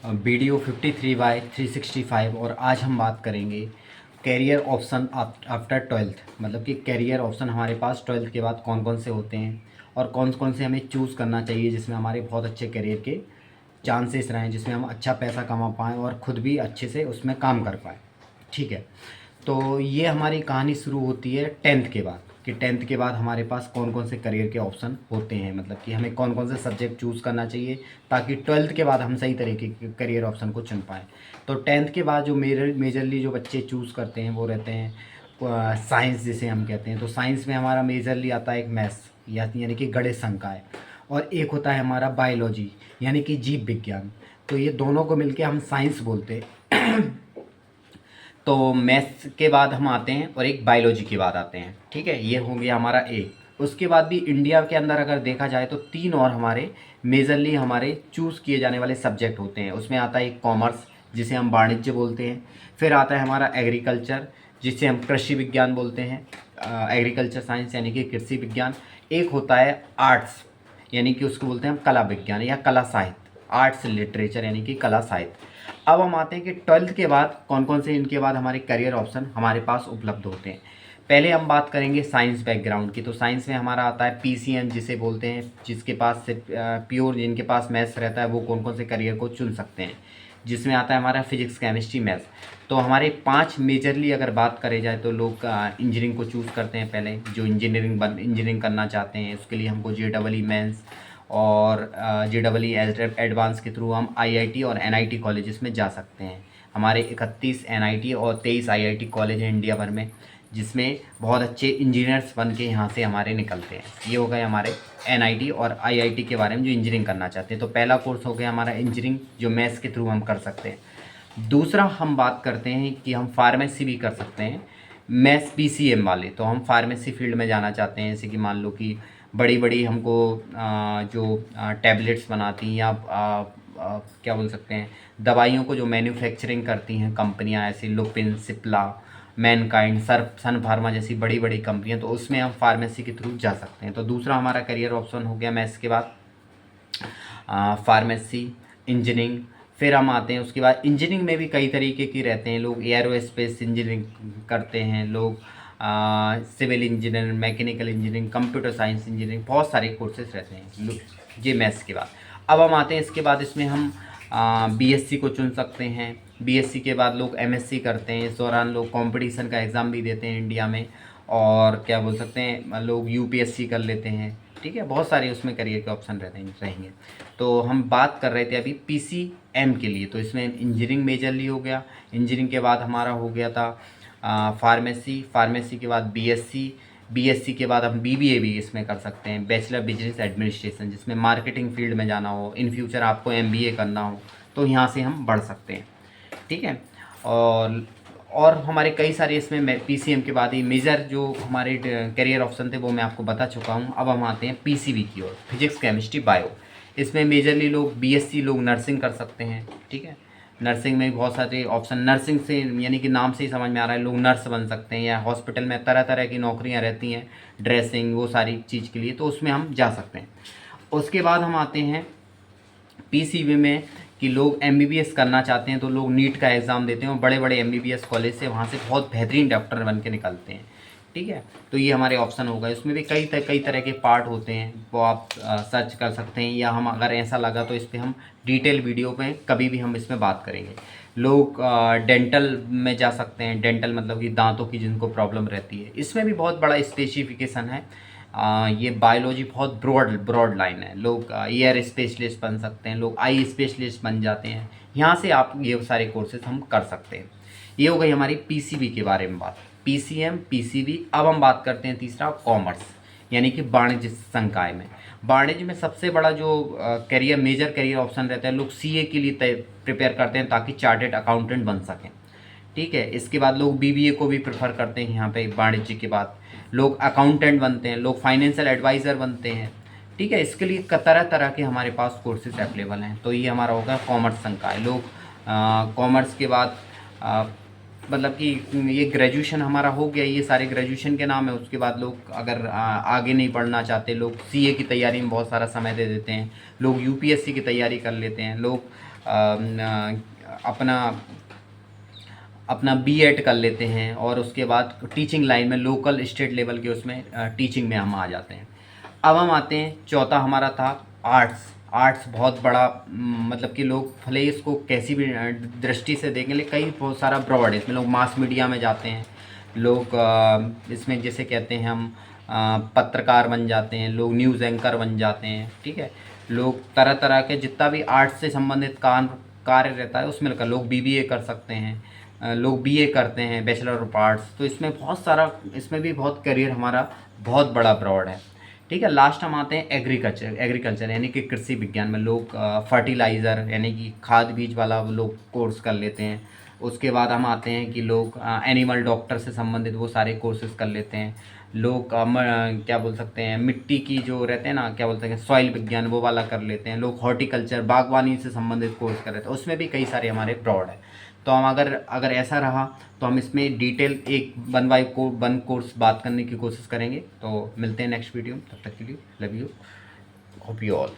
Video 53/365 और आज हम बात करेंगे कैरियर ऑप्शन आफ्टर ट्वेल्थ। मतलब कि कैरियर ऑप्शन हमारे पास ट्वेल्थ के बाद कौन कौन से होते हैं और कौन कौन से हमें चूज़ करना चाहिए जिसमें हमारे बहुत अच्छे करियर के चांसेस रहें, जिसमें हम अच्छा पैसा कमा पाएँ और ख़ुद भी अच्छे से उसमें काम कर पाएँ। ठीक है, तो ये हमारी कहानी शुरू होती है टेंथ के बाद कि टेंथ के बाद हमारे पास कौन कौन से करियर के ऑप्शन होते हैं, मतलब कि हमें कौन कौन से सब्जेक्ट चूज़ करना चाहिए ताकि ट्वेल्थ के बाद हम सही तरीके के करियर ऑप्शन को चुन पाएँ। तो टेंथ के बाद जो मेजरली जो बच्चे चूज़ करते हैं वो रहते हैं साइंस, जिसे हम कहते हैं। तो साइंस में हमारा मेजरली आता है एक मैथ्स यानी कि गणित संकाय, और एक होता है हमारा बायोलॉजी यानी कि जीव विज्ञान। तो ये दोनों को मिलके हम साइंस बोलते हैं। तो मैथ्स के बाद हम आते हैं और एक बायोलॉजी के बाद आते हैं। ठीक है, ये हो गया हमारा ए। उसके बाद भी इंडिया के अंदर अगर देखा जाए तो तीन और हमारे मेजरली हमारे चूज़ किए जाने वाले सब्जेक्ट होते हैं। उसमें आता है एक कॉमर्स, जिसे हम वाणिज्य बोलते हैं। फिर आता है हमारा एग्रीकल्चर, जिसे हम कृषि विज्ञान बोलते हैं, एग्रीकल्चर साइंस यानी कि कृषि विज्ञान। एक होता है आर्ट्स, यानी कि उसको बोलते हैं हम कला विज्ञान या कला साहित्य, आर्ट्स लिटरेचर यानी कि कला साहित्य। अब हम आते हैं कि ट्वेल्थ के बाद कौन कौन से इनके बाद हमारे करियर ऑप्शन हमारे पास उपलब्ध होते हैं। पहले हम बात करेंगे साइंस बैकग्राउंड की। तो साइंस में हमारा आता है पीसीएम, जिसे बोलते हैं, जिसके पास सिर्फ प्योर, जिनके पास मैथ्स रहता है वो कौन कौन से करियर को चुन सकते हैं, जिसमें आता है हमारा फिजिक्स केमिस्ट्री मैथ्स। तो हमारे 5 मेजरली अगर बात करें जाए तो लोग इंजीनियरिंग को चूज़ करते हैं। पहले जो इंजीनियरिंग करना चाहते हैं उसके लिए हमको JEE मेंस और JEE एडवांस के थ्रू हम IIT और NIT कॉलेजेस में जा सकते हैं। हमारे 31 NIT और 23 IIT कॉलेज हैं इंडिया भर में, जिसमें बहुत अच्छे इंजीनियर्स बन के यहाँ से हमारे निकलते हैं। ये हो गए हमारे NIT और IIT के बारे में जो इंजीनियरिंग करना चाहते हैं। तो पहला कोर्स हो गया हमारा इंजीनियरिंग, जो मैथ्स के थ्रू हम कर सकते हैं। दूसरा हम बात करते हैं कि हम फार्मेसी भी कर सकते हैं, मैथ्स PCM वाले। तो हम फार्मेसी फील्ड में जाना चाहते हैं, जैसे कि मान लो कि बड़ी बड़ी हमको जो टैबलेट्स बनाती हैं या क्या बोल सकते हैं, दवाइयों को जो मैन्युफैक्चरिंग करती हैं कंपनियां, ऐसी लुपिन, सिप्ला, मैनकाइंड, सन फार्मा जैसी बड़ी बड़ी कंपनियां, तो उसमें हम फार्मेसी के थ्रू जा सकते हैं। तो दूसरा हमारा करियर ऑप्शन हो गया मैथ्स के बाद फार्मेसी, इंजीनियरिंग। फिर हम आते हैं उसके बाद इंजीनियरिंग में भी कई तरीके की रहते हैं। लोग एयरोस्पेस इंजीनियरिंग करते हैं, लोग civil engineering, mechanical engineering, computer science engineering, बहुत सारे कोर्सेज रहते हैं ये मैथ्स के बाद। अब हम आते हैं इसके बाद, इसमें हम BSc को चुन सकते हैं। BSc के बाद लोग MSc करते हैं। इस दौरान लोग कंपटीशन का एग्ज़ाम भी देते हैं इंडिया में, और क्या बोल सकते हैं, लोग UPSC कर लेते हैं। ठीक है, बहुत सारे उसमें करियर के ऑप्शन रहेंगे। तो हम बात कर रहे थे अभी PCM के लिए, तो इसमें इंजीनियरिंग मेजरली हो गया। इंजीनियरिंग के बाद हमारा हो गया था फार्मेसी के बाद BSc के बाद हम BBA भी इसमें कर सकते हैं, बैचलर बिजनेस एडमिनिस्ट्रेशन, जिसमें मार्केटिंग फील्ड में जाना हो, इन फ्यूचर आपको MBA करना हो तो यहाँ से हम बढ़ सकते हैं। ठीक है, और हमारे कई सारे इसमें PCM के बाद ही मेजर जो हमारे करियर ऑप्शन थे वो मैं आपको बता चुका हूँ। अब हम आते हैं PCB की ओर, फिजिक्स केमिस्ट्री बायो। इसमें मेजरली लोग BSc, लोग नर्सिंग कर सकते हैं। ठीक है, नर्सिंग में बहुत सारे ऑप्शन, नर्सिंग से यानी कि नाम से ही समझ में आ रहा है, लोग नर्स बन सकते हैं, या हॉस्पिटल में तरह तरह की नौकरियां रहती हैं, ड्रेसिंग, वो सारी चीज़ के लिए, तो उसमें हम जा सकते हैं। उसके बाद हम आते हैं PCB में कि लोग MBBS करना चाहते हैं, तो लोग नीट का एग्ज़ाम देते हैं और बड़े बड़े MBBS कॉलेज से वहाँ से बहुत बेहतरीन डॉक्टर बन के निकलते हैं। ठीक है, तो ये हमारे ऑप्शन हो गए। इसमें भी कई तरह के पार्ट होते हैं, वो आप सर्च कर सकते हैं, या हम अगर ऐसा लगा तो इस पर हम डिटेल वीडियो में कभी भी हम इसमें बात करेंगे। लोग डेंटल में जा सकते हैं, डेंटल मतलब कि दांतों की जिनको प्रॉब्लम रहती है, इसमें भी बहुत बड़ा स्पेसिफिकेशन है। ये बायोलॉजी बहुत ब्रॉड लाइन है। लोग ईयर स्पेशलिस्ट बन सकते हैं, लोग आई स्पेशलिस्ट बन जाते हैं। यहाँ से आप ये सारे कोर्सेज हम कर सकते हैं। ये हो गई हमारी PCB के बारे में बात, PCM PCB। अब हम बात करते हैं तीसरा कॉमर्स, यानी कि वाणिज्य संकाय में। वाणिज्य में सबसे बड़ा जो मेजर करियर ऑप्शन रहता है, लोग CA के लिए प्रिपेयर करते हैं ताकि चार्टेड अकाउंटेंट बन सकें। ठीक है, इसके बाद लोग BBA को भी प्रेफर करते हैं। यहाँ पे वाणिज्य के बाद लोग अकाउंटेंट बनते हैं, लोग फाइनेंशियल एडवाइज़र बनते हैं। ठीक है, इसके लिए तरह तरह के हमारे पास कोर्सेज अवेलेबल हैं। तो ये हमारा होगा कॉमर्स संकाय। लोग कॉमर्स के बाद मतलब कि ये ग्रेजुएशन हमारा हो गया, ये सारे ग्रेजुएशन के नाम है। उसके बाद लोग अगर आगे नहीं पढ़ना चाहते, लोग CA की तैयारी में बहुत सारा समय दे देते हैं, लोग UPSC की तैयारी कर लेते हैं, लोग अपना अपना बीएड कर लेते हैं और उसके बाद टीचिंग लाइन में लोकल स्टेट लेवल के उसमें टीचिंग में हम आ जाते हैं। अब हम आते हैं, चौथा हमारा था आर्ट्स। आर्ट्स बहुत बड़ा मतलब कि लोग भले ही इसको कैसी भी दृष्टि से देखें, लेकिन कई बहुत सारा ब्रॉड है इसमें। लोग मास मीडिया में जाते हैं, लोग इसमें जैसे कहते हैं हम पत्रकार बन जाते हैं, लोग न्यूज़ एंकर बन जाते हैं, ठीक है। लोग तरह तरह के जितना भी आर्ट्स से संबंधित कार्य रहता है उसमें कर, लोग बीबीए कर सकते हैं, लोग बीए करते हैं, बैचलर ऑफ आर्ट्स। तो इसमें बहुत सारा, इसमें भी बहुत करियर हमारा बहुत बड़ा ब्रॉड है, ठीक है। लास्ट हम आते हैं एग्रीकल्चर। एग्रीकल्चर यानी कि कृषि विज्ञान में लोग फर्टिलाइज़र यानी कि खाद बीज वाला वो लोग कोर्स कर लेते हैं। उसके बाद हम आते हैं कि लोग एनिमल डॉक्टर से संबंधित वो सारे कोर्सेज कर लेते हैं। लोग क्या बोल सकते हैं, मिट्टी की जो रहते हैं ना, क्या बोलते हैं, सॉइल विज्ञान वो वाला कर लेते हैं। लोग हॉर्टिकल्चर बागवानी से संबंधित कोर्स कर लेते हैं, उसमें भी कई सारे हमारे ब्रॉड है। तो हम अगर ऐसा रहा तो हम इसमें डिटेल एक वन कोर्स बात करने की कोशिश करेंगे। तो मिलते हैं नेक्स्ट वीडियो में, तब तक के लिए love you, hope you all.